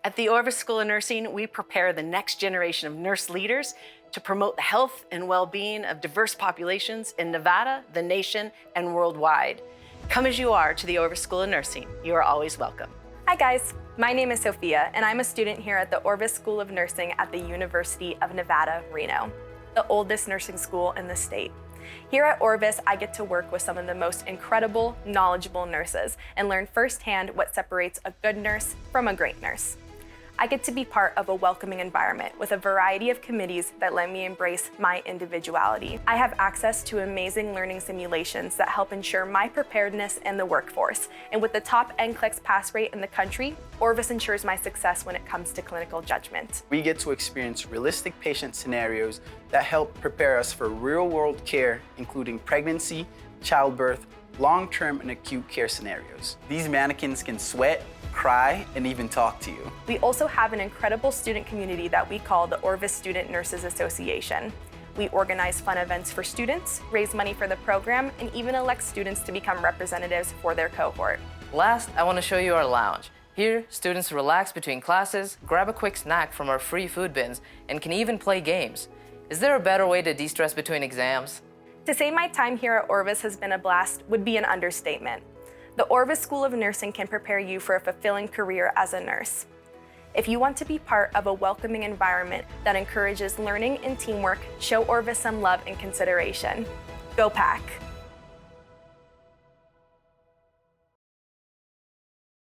At the Orvis School of Nursing, we prepare the next generation of nurse leaders to promote the health and well-being of diverse populations in Nevada, the nation, and worldwide. Come as you are to the Orvis School of Nursing. You are always welcome. Hi guys, my name is Sophia, and I'm a student here at the Orvis School of Nursing at the University of Nevada, Reno, the oldest nursing school in the state. Here at Orvis, I get to work with some of the most incredible, knowledgeable nurses and learn firsthand what separates a good nurse from a great nurse. I get to be part of a welcoming environment with a variety of committees that let me embrace my individuality. I have access to amazing learning simulations that help ensure my preparedness in the workforce. And with the top NCLEX pass rate in the country, Orvis ensures my success when it comes to clinical judgment. We get to experience realistic patient scenarios that help prepare us for real-world care, including pregnancy, childbirth, long-term and acute care scenarios. These mannequins can sweat, cry, and even talk to you. We also have an incredible student community that we call the Orvis Student Nurses Association. We organize fun events for students, raise money for the program, and even elect students to become representatives for their cohort. Last, I want to show you our lounge. Here, students relax between classes, grab a quick snack from our free food bins, and can even play games. Is there a better way to de-stress between exams? To say my time here at Orvis has been a blast would be an understatement. The Orvis School of Nursing can prepare you for a fulfilling career as a nurse. If you want to be part of a welcoming environment that encourages learning and teamwork, show Orvis some love and consideration. Go Pack!